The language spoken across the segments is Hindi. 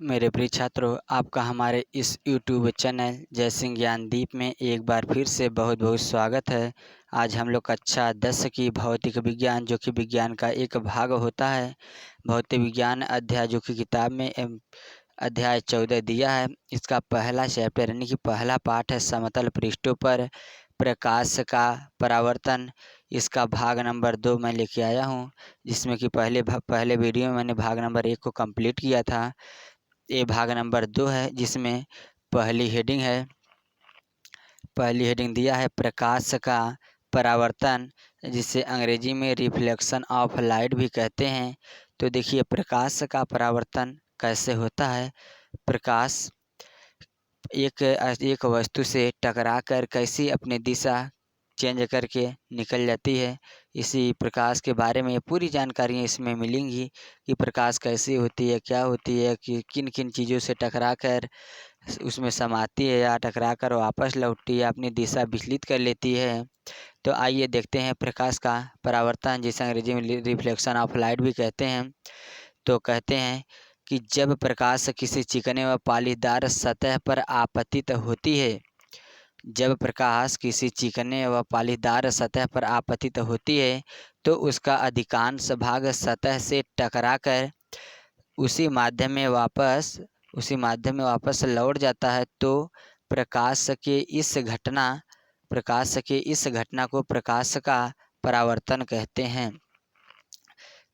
मेरे प्रिय छात्रों, आपका हमारे इस यूट्यूब चैनल जय सिंह ज्ञानदीप में एक बार फिर से बहुत बहुत स्वागत है। आज हम लोग कक्षा 10 की भौतिक विज्ञान जो कि विज्ञान का एक भाग होता है, भौतिक विज्ञान अध्याय जो कि किताब में अध्याय 14 दिया है। इसका पहला चैप्टर यानी कि पहला पाठ है समतल पृष्ठों पर प्रकाश का परावर्तन। इसका भाग नंबर 2 मैं लेके आया हूँ, जिसमें कि पहले वीडियो में मैंने भाग नंबर 1 को कंप्लीट किया था। ये भाग नंबर 2 है, जिसमें पहली हेडिंग दिया है प्रकाश का परावर्तन, जिसे अंग्रेजी में रिफ्लेक्शन ऑफ लाइट भी कहते हैं। तो देखिए, प्रकाश का परावर्तन कैसे होता है। प्रकाश एक वस्तु से टकराकर कैसी अपनी दिशा चेंज करके निकल जाती है। इसी प्रकाश के बारे में पूरी जानकारियाँ इसमें मिलेंगी कि प्रकाश कैसी होती है, क्या होती है, कि किन किन चीज़ों से टकराकर उसमें समाती है या टकराकर वापस लौटती है, अपनी दिशा विचलित कर लेती है। तो आइए देखते हैं प्रकाश का परावर्तन, जिसे अंग्रेजी में रिफ्लेक्शन ऑफ लाइट भी कहते हैं। तो कहते हैं कि जब प्रकाश किसी चिकने व पालीदार सतह पर आपतित होती है, जब प्रकाश किसी चिकने व पालीदार सतह पर आपतित होती है तो उसका अधिकांश भाग सतह से टकराकर उसी माध्यम में वापस लौट जाता है। तो प्रकाश के इस घटना को प्रकाश का परावर्तन कहते हैं।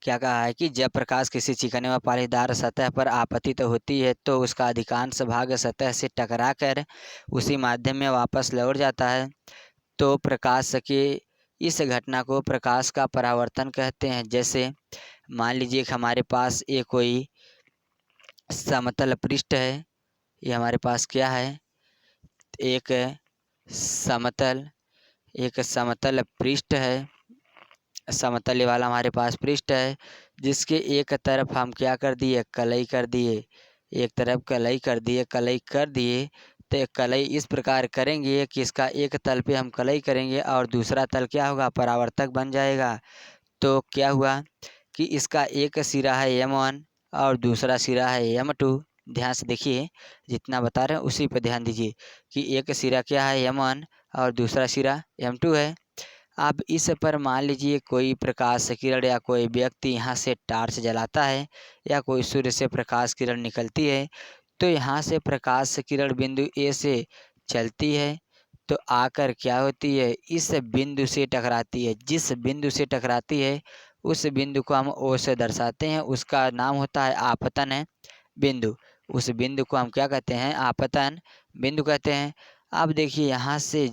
क्या कहा है कि जब प्रकाश किसी चिकने व पालीदार सतह पर आपतित होती है तो उसका अधिकांश भाग सतह से टकराकर उसी माध्यम में वापस लौट जाता है। तो प्रकाश के इस घटना को प्रकाश का परावर्तन कहते हैं। जैसे मान लीजिए कि हमारे पास एक कोई समतल पृष्ठ है। ये हमारे पास क्या है, एक समतल पृष्ठ है। समतल वाला हमारे पास पृष्ठ है, जिसके एक तरफ हम क्या कर दिए, कलई कर दिए। एक तरफ कलई कर दिए तो कलई इस प्रकार करेंगे कि इसका एक तल पे हम कलई करेंगे और दूसरा तल क्या होगा, परावर्तक बन जाएगा। तो क्या हुआ कि इसका एक सिरा है M1 और दूसरा सिरा है M2। ध्यान से देखिए, जितना बता रहे हैं उसी पर ध्यान दीजिए कि एक सिरा क्या है M1 और दूसरा सिरा M2 है। अब इस पर मान लीजिए कोई प्रकाश किरण या कोई व्यक्ति यहाँ से टार्च जलाता है या कोई सूर्य से प्रकाश किरण निकलती है, तो यहाँ से प्रकाश किरण बिंदु A से चलती है तो आकर क्या होती है, इस बिंदु से टकराती है। जिस बिंदु से टकराती है उस बिंदु को हम O से दर्शाते हैं, उसका नाम होता है आपतन बिंदु। उस बिंदु को हम क्या कहते हैं, आपतन बिंदु कहते हैं। अब देखिए, यहाँ से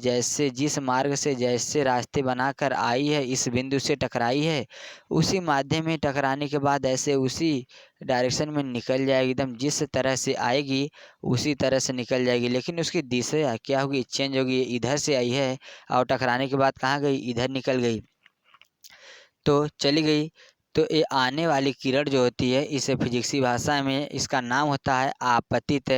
जिस मार्ग से जैसे रास्ते बनाकर आई है, इस बिंदु से टकराई है, उसी माध्यम में टकराने के बाद ऐसे उसी डायरेक्शन में निकल जाएगी। एकदम जिस तरह से आएगी उसी तरह से निकल जाएगी, लेकिन उसकी दिशा क्या होगी, चेंज होगी। इधर से आई है और टकराने के बाद कहाँ गई, इधर निकल गई, तो चली गई। तो ये आने वाली किरण जो होती है, इसे फिजिक्सी भाषा में इसका नाम होता है आपतित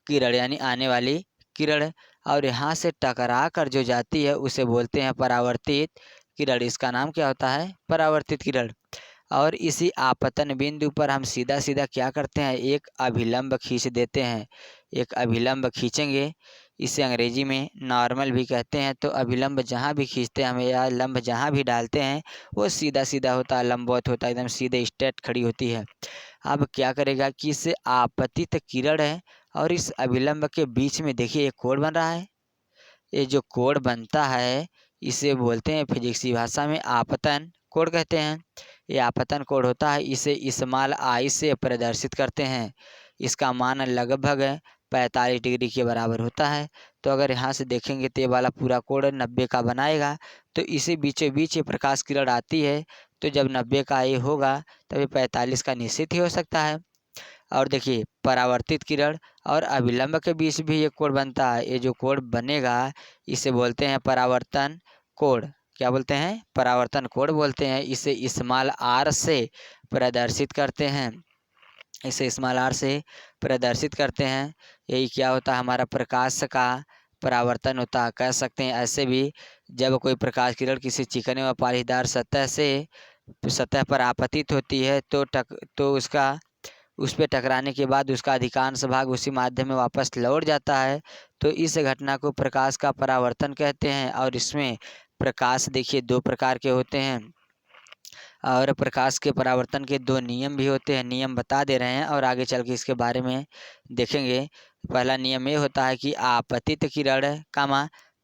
किरण, यानी आने वाली किरण। और यहाँ से टकरा कर जो जाती है उसे बोलते हैं परावर्तित किरण। इसका नाम क्या होता है, परावर्तित किरण। और इसी आपतन बिंदु पर हम सीधा सीधा क्या करते हैं, एक अभिलंब खींच देते हैं। एक अभिलंब खींचेंगे, इसे अंग्रेजी में नॉर्मल भी कहते हैं। तो अभिलंब जहाँ भी खींचते हैं हमें, या लंब जहाँ भी डालते हैं, वो सीधा सीधा होता है, लंबवत होता है, एकदम सीधे स्ट्रेट खड़ी होती है। अब क्या करेगा कि इस आपतित किरण है और इस अभिलंब के बीच में देखिए एक कोण बन रहा है। ये जो कोण बनता है इसे बोलते हैं फिजिक्सी भाषा में आपतन कोण कहते हैं। ये आपतन कोण होता है, इसे स्मॉल आई से प्रदर्शित करते हैं। इसका मान लगभग 45 डिग्री के बराबर होता है। तो अगर यहाँ से देखेंगे तो ये वाला पूरा कोण 90 का बनाएगा। तो इसी बीचों बीच ये प्रकाश किरण आती है, तो जब 90 का ये होगा तब ये 45 का निश्चित ही हो सकता है। और देखिए, परावर्तित किरण और अभिलंब के बीच भी ये कोण बनता है। ये जो कोण बनेगा इसे बोलते हैं परावर्तन कोण। क्या बोलते हैं, परावर्तन कोण बोलते हैं। इसे स्मॉल आर से प्रदर्शित करते हैं। इसे स्मॉल आर से प्रदर्शित करते हैं। यही क्या होता है, हमारा प्रकाश का परावर्तन होता है। कह सकते हैं ऐसे भी, जब कोई प्रकाश किरण किसी चिकने व पालीदार सतह पर आपतित होती है तो उसका उस पे टकराने के बाद उसका अधिकांश भाग उसी माध्यम में वापस लौट जाता है। तो इस घटना को प्रकाश का परावर्तन कहते हैं। और इसमें प्रकाश देखिए दो प्रकार के होते हैं और प्रकाश के परावर्तन के दो नियम भी होते हैं। नियम बता दे रहे हैं और आगे चल के इसके बारे में देखेंगे। पहला नियम ये होता है कि आपतित किरण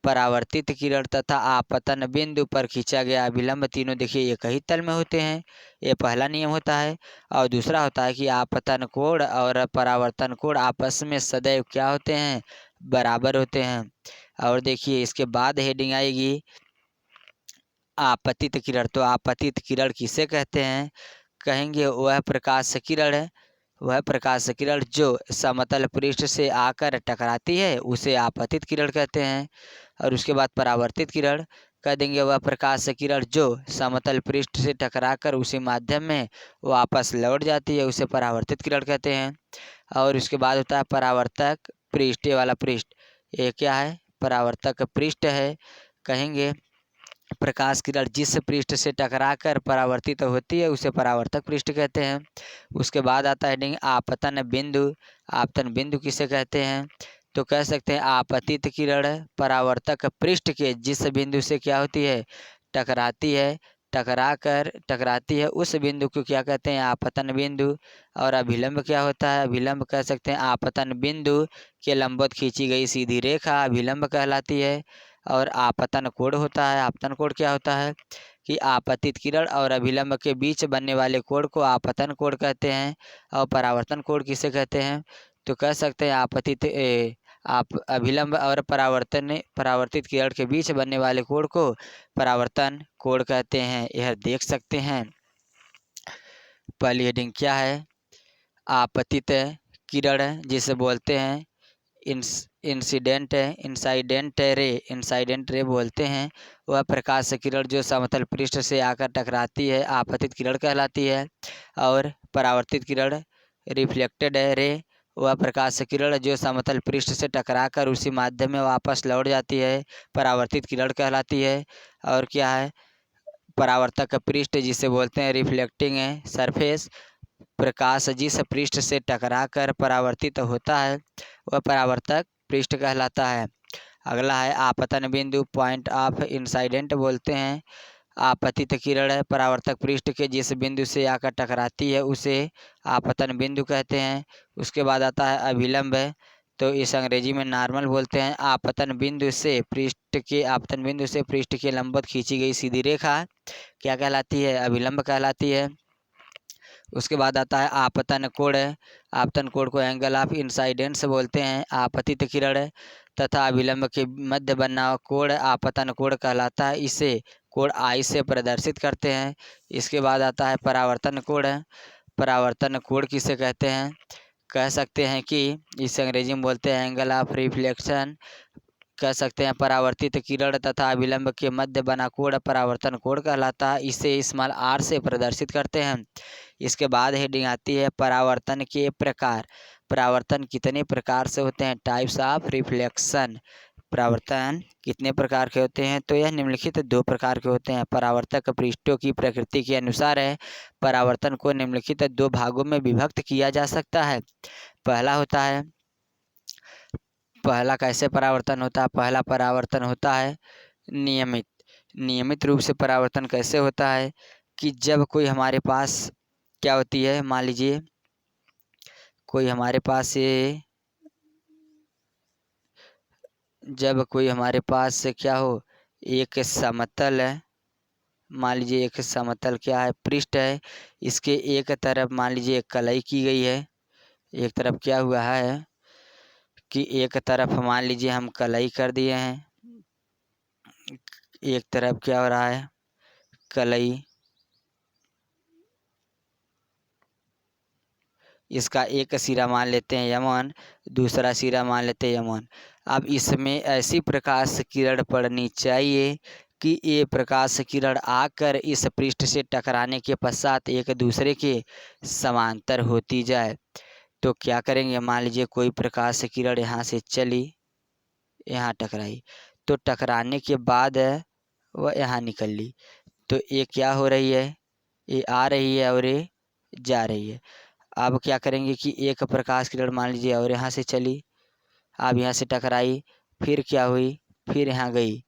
परावर्तित किरण तथा आपतन बिंदु पर खींचा गया अभिलंब तीनों देखिए एक ही तल में होते हैं। ये पहला नियम होता है। और दूसरा होता है कि आपतन कोण और परावर्तन कोण आपस में सदैव क्या होते हैं, बराबर होते हैं। और देखिए इसके बाद हेडिंग आएगी आपतित किरण। तो आपतित किरण किसे कहते हैं, कहेंगे वह प्रकाश किरण है, वह प्रकाश किरण जो समतल पृष्ठ से आकर टकराती है उसे आपतित किरण कहते हैं। और उसके बाद परावर्तित किरण कह देंगे वह प्रकाश किरण जो समतल पृष्ठ से टकराकर उसी माध्यम में वापस लौट जाती है उसे परावर्तित किरण कहते हैं। और उसके बाद होता है परावर्तक पृष्ठ, ये वाला पृष्ठ, ये क्या है, परावर्तक पृष्ठ है। कहेंगे प्रकाश किरण जिस पृष्ठ से टकराकर परावर्तित होती है उसे परावर्तक पृष्ठ कहते हैं। उसके बाद आता है हेडिंग आपतन बिंदु। आपतन बिंदु किसे कहते हैं, तो कह सकते हैं आपतित किरण परावर्तक पृष्ठ के जिस बिंदु से क्या होती है, टकराती है, टकराती है उस बिंदु को क्या कहते हैं, आपतन बिंदु। और अभिलंब क्या होता है, अभिलंब कह सकते हैं आपतन बिंदु के लंबवत खींची गई सीधी रेखा अभिलंब कहलाती है। और आपतन कोण होता है, आपतन कोण क्या होता है कि आपतित किरण और अभिलंब के बीच बनने वाले कोण को आपतन कोण कहते हैं। और परावर्तन कोण किसे कहते हैं, तो कह सकते हैं आप अभिलंब और परावर्तित किरण के बीच बनने वाले कोण को परावर्तन कोण कहते हैं। यह देख सकते हैं। पहली हेडिंग क्या है, आपतित किरण जिसे बोलते हैं इंसिडेंट रे बोलते हैं। वह प्रकाश किरण जो समतल पृष्ठ से आकर टकराती है आपतित किरण कहलाती है। और परावर्तित किरण रिफ्लेक्टेड रे वह प्रकाश किरण जो समतल पृष्ठ से टकराकर उसी माध्यम में वापस लौट जाती है परावर्तित किरण कहलाती है। और क्या है, परावर्तक पृष्ठ जिसे बोलते हैं रिफ्लेक्टिंग सरफेस, प्रकाश जिस पृष्ठ से टकराकर परावर्तित होता है वह परावर्तक पृष्ठ कहलाता है। अगला है आपतन बिंदु, पॉइंट ऑफ इंसिडेंट बोलते हैं। आपतित किरण परावर्तक पृष्ठ के जिस बिंदु से आकर टकराती है उसे आपतन बिंदु कहते हैं। उसके बाद आता है अभिलंब, तो इस अंग्रेजी में नॉर्मल बोलते हैं। आपतन बिंदु से पृष्ठ के लंबवत खींची गई सीधी रेखा क्या कहलाती है, अभिलंब कहलाती है। उसके बाद आता है आपतन कोण। आपतन कोण को एंगल ऑफ इंसाइडेंस बोलते हैं। आपतित किरण तथा अभिलंब के मध्य बना कोण आपतन कोण कहलाता है। इसे कोण आई से प्रदर्शित करते हैं। इसके बाद आता है परावर्तन कोण। परावर्तन कोण किसे कहते हैं, कह सकते हैं कि इसे अंग्रेजी में बोलते हैं एंगल ऑफ रिफ्लेक्शन। कह सकते हैं परावर्तित किरण तथा अभिलंब के मध्य बना कोण परावर्तन कोण कहलाता है। इसे स्मॉल आर से प्रदर्शित करते हैं। इसके बाद हेडिंग आती है परावर्तन के प्रकार। परावर्तन कितने प्रकार से होते हैं, टाइप्स ऑफ रिफ्लेक्शन। परावर्तन कितने प्रकार के होते हैं, तो यह निम्नलिखित दो प्रकार के होते हैं। परावर्तक पृष्ठों की प्रकृति के अनुसार है परावर्तन को निम्नलिखित दो भागों में विभक्त किया जा सकता है। पहला कैसे परावर्तन होता है, पहला परावर्तन होता है नियमित। नियमित रूप से परावर्तन कैसे होता है कि जब कोई हमारे पास क्या होती है, मान लीजिए कोई हमारे पास क्या हो, एक समतल है, मान लीजिए एक समतल क्या है, पृष्ठ है। इसके एक तरफ मान लीजिए कलई की गई है। एक तरफ क्या हुआ है कि एक तरफ मान लीजिए हम कलई कर दिए हैं, एक तरफ क्या हो रहा है, कलई। इसका एक सिरा मान लेते हैं यमन, दूसरा सिरा मान लेते हैं यमन। अब इसमें ऐसी प्रकाश किरण पड़नी चाहिए कि ये प्रकाश किरण आकर इस पृष्ठ से टकराने के पश्चात एक दूसरे के समांतर होती जाए। तो क्या करेंगे, मान लीजिए कोई प्रकाश किरण यहाँ से चली, यहाँ टकराई, तो टकराने के बाद वह यहाँ निकल ली, तो ये क्या हो रही है, ये आ रही है और ये जा रही है। अब क्या करेंगे कि एक प्रकाश किरण मान लीजिए और यहाँ से चली, अब यहाँ से टकराई, फिर क्या हुई, फिर यहाँ गई,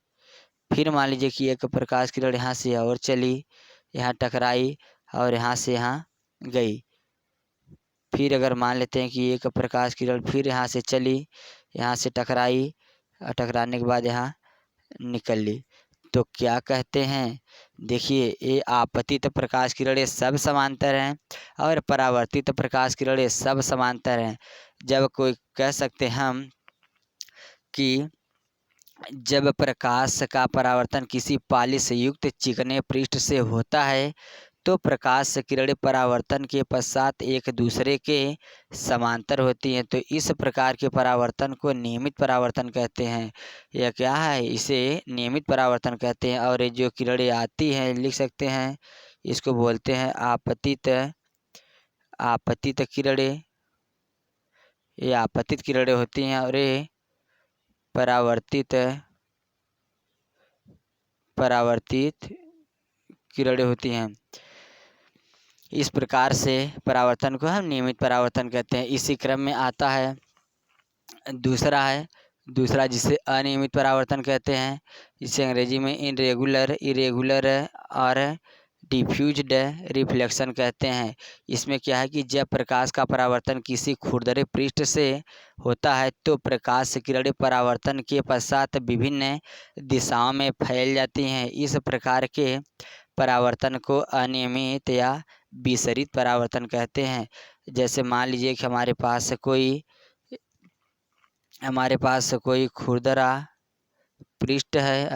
फिर मान लीजिए कि एक प्रकाश किरण यहाँ से और चली, यहाँ टकराई और यहाँ से यहाँ गई। फिर अगर मान लेते हैं कि एक प्रकाश किरण फिर यहाँ से चली, यहाँ से टकराई और टकराने के बाद यहाँ निकल ली, तो क्या कहते हैं, देखिए ये आपतित प्रकाश किरणें सब समांतर हैं और परावर्तित प्रकाश किरणें सब समांतर हैं। जब कोई कह सकते हम कि जब प्रकाश का परावर्तन किसी पालिश युक्त चिकने पृष्ठ से होता है तो प्रकाश किरणें परावर्तन के पश्चात एक दूसरे के समांतर होती हैं, तो इस प्रकार के परावर्तन को नियमित परावर्तन कहते हैं। यह क्या है, इसे नियमित परावर्तन कहते हैं। और ये जो किरणें आती हैं, लिख सकते हैं, इसको बोलते हैं आपतित किरणें। ये आपतित किरणें होती हैं और ये परावर्तित किरणें होती हैं। इस प्रकार से परावर्तन को हम नियमित परावर्तन कहते हैं। इसी क्रम में आता है दूसरा जिसे अनियमित परावर्तन कहते हैं, जिसे अंग्रेजी में इरेगुलर और डिफ्यूज्ड रिफ्लेक्शन कहते हैं। इसमें क्या है कि जब प्रकाश का परावर्तन किसी खुरदरे पृष्ठ से होता है तो प्रकाश किरणें परावर्तन के पश्चात विभिन्न दिशाओं में फैल जाती हैं। इस प्रकार के परावर्तन को अनियमित या विसरित परावर्तन कहते हैं। जैसे मान लीजिए कि हमारे पास कोई खुरदरा पृष्ठ है,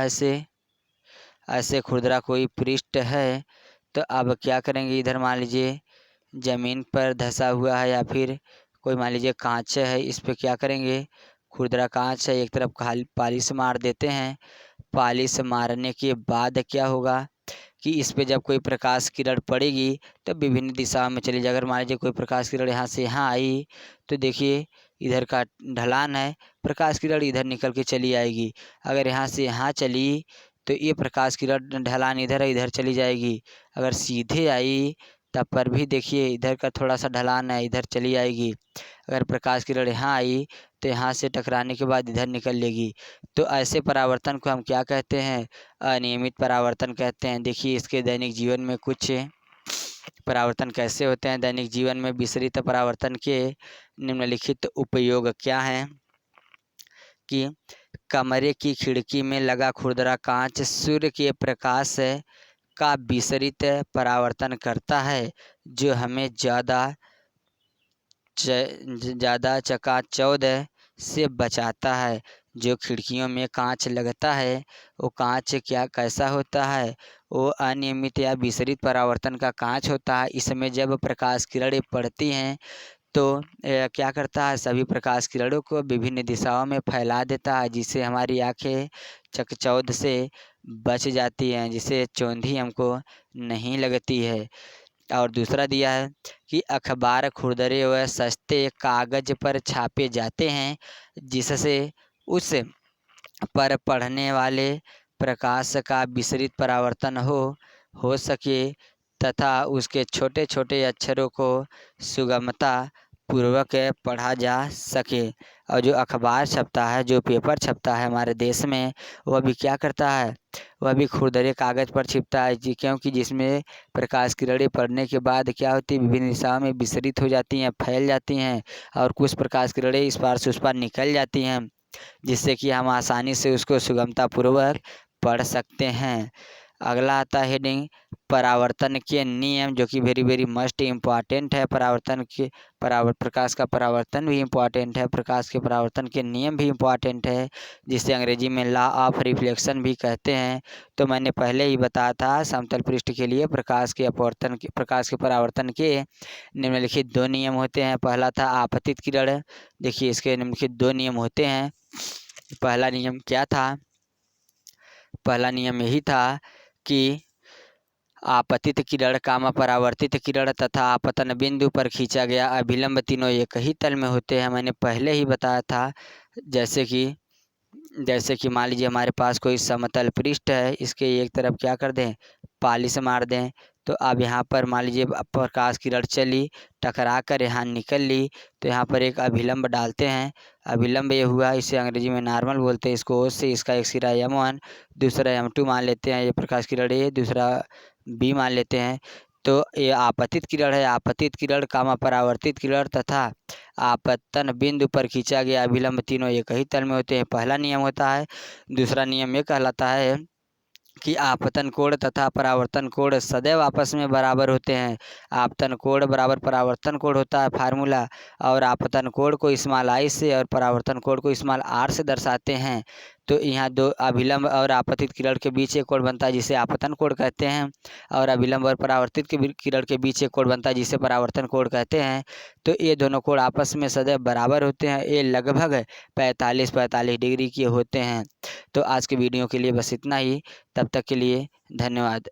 ऐसे खुरदरा कोई पृष्ठ है, तो अब क्या करेंगे, इधर मान लीजिए ज़मीन पर धंसा हुआ है या फिर कोई मान लीजिए कांच है, इस पे क्या करेंगे, खुरदरा कांच है, एक तरफ पालिश मार देते हैं। पालिश मारने के बाद क्या होगा कि इस पे जब कोई प्रकाश किरण पड़ेगी तो विभिन्न दिशाओं में चली जाएगी। अगर मान लीजिए कोई प्रकाश किरण यहाँ से यहाँ आई तो देखिए इधर का ढलान है, प्रकाश किरण इधर निकल के चली आएगी। अगर यहाँ से यहाँ चली तो ये प्रकाश किरण ढलान इधर चली जाएगी। अगर सीधे आई तब पर भी देखिए इधर का थोड़ा सा ढलान है, इधर चली आएगी। अगर प्रकाश किरण यहाँ आई तो यहाँ से टकराने के बाद इधर निकल लेगी। तो ऐसे परावर्तन को हम क्या कहते हैं, अनियमित परावर्तन कहते हैं। देखिए इसके दैनिक जीवन में कुछ परावर्तन कैसे होते हैं। दैनिक जीवन में विसरित परावर्तन के निम्नलिखित उपयोग क्या हैं कि कमरे की खिड़की में लगा खुरदरा कांच सूर्य के प्रकाश का विसरित परावर्तन करता है, जो हमें ज़्यादा चकाचौंध से बचाता है। जो खिड़कियों में कांच लगता है वो कांच कैसा होता है, वो अनियमित या विसरित परावर्तन का कांच होता है। इसमें जब प्रकाश किरणें पड़ती हैं तो क्या करता है, सभी प्रकाश किरणों को विभिन्न दिशाओं में फैला देता है, जिससे हमारी आँखें चकचौंध से बच जाती हैं, जिससे चौंधी हमको नहीं लगती है। और दूसरा दिया है कि अखबार खुरदरे व सस्ते कागज़ पर छापे जाते हैं, जिससे उस पर पढ़ने वाले प्रकाश का विसरित परावर्तन हो सके तथा उसके छोटे छोटे अक्षरों को सुगमता पूर्वक पढ़ा जा सके। और जो अखबार छपता है, जो पेपर छपता है हमारे देश में, वह भी क्या करता है, वह भी खुरदरे कागज़ पर छिपता है क्योंकि जिसमें प्रकाश किरणें पड़ने के बाद क्या होती है, विभिन्न दिशाओं में विसरित हो जाती हैं, फैल जाती हैं और कुछ प्रकाश किरणें इस पार से उस पार निकल जाती हैं, जिससे कि हम आसानी से उसको सुगमतापूर्वक पढ़ सकते हैं। अगला आता है हेडिंग परावर्तन के नियम, जो कि वेरी मस्ट इम्पॉर्टेंट है। प्रकाश का परावर्तन भी इम्पॉर्टेंट है, प्रकाश के परावर्तन के नियम भी इम्पॉर्टेंट है, जिसे अंग्रेजी में लॉ ऑफ रिफ्लेक्शन भी कहते हैं। तो मैंने पहले ही बताया था, समतल पृष्ठ के लिए प्रकाश के परावर्तन के निम्नलिखित 2 नियम होते हैं। पहला था आपतित किरण। देखिए इसके निम्नलिखित 2 नियम होते हैं। पहला नियम क्या था, पहला नियम यही था कि आपतित किरण परावर्तित किरण तथा आपतन बिंदु पर खींचा गया अभिलंब तीनों एक ही तल में होते हैं। मैंने पहले ही बताया था, जैसे कि मान लीजिए हमारे पास कोई समतल पृष्ठ है, इसके एक तरफ क्या कर दें, पालिश मार दें, तो अब यहाँ पर मान लीजिए प्रकाश किरण चली, टकरा कर यहाँ निकल ली, तो यहाँ पर एक अभिलंब डालते हैं। अभिलंब ये हुआ, इसे अंग्रेजी में नॉर्मल बोलते हैं। इसको O से इसका एक सिरा M1, दूसरा M2 मान लेते हैं। ये प्रकाश किरण A, दूसरा B मान लेते हैं। तो ये आपतित किरण है। आपतित किरण कामा परावर्तित किरण तथा आपतन बिंदु पर खींचा गया अभिलंब, तीनों एक ही तल में होते हैं। पहला नियम होता है। दूसरा नियम ये कहलाता है कि आपतन कोण तथा परावर्तन कोण सदैव आपस में बराबर होते हैं। आपतन कोण बराबर परावर्तन कोण होता है फार्मूला, और आपतन कोण को स्मॉल आई से और परावर्तन कोण को स्मॉल आर से दर्शाते हैं। तो यहाँ दो अभिलंब और आपतित किरण के बीच एक कोण बनता है जिसे आपतन कोण कहते हैं, और अभिलंब और परावर्तित किरण के बीच एक कोण बनता है जिसे परावर्तन कोण कहते हैं। तो ये दोनों कोण आपस में सदैव बराबर होते हैं। ये लगभग 45 डिग्री के होते हैं। तो आज के वीडियो के लिए बस इतना ही। तब तक के लिए धन्यवाद।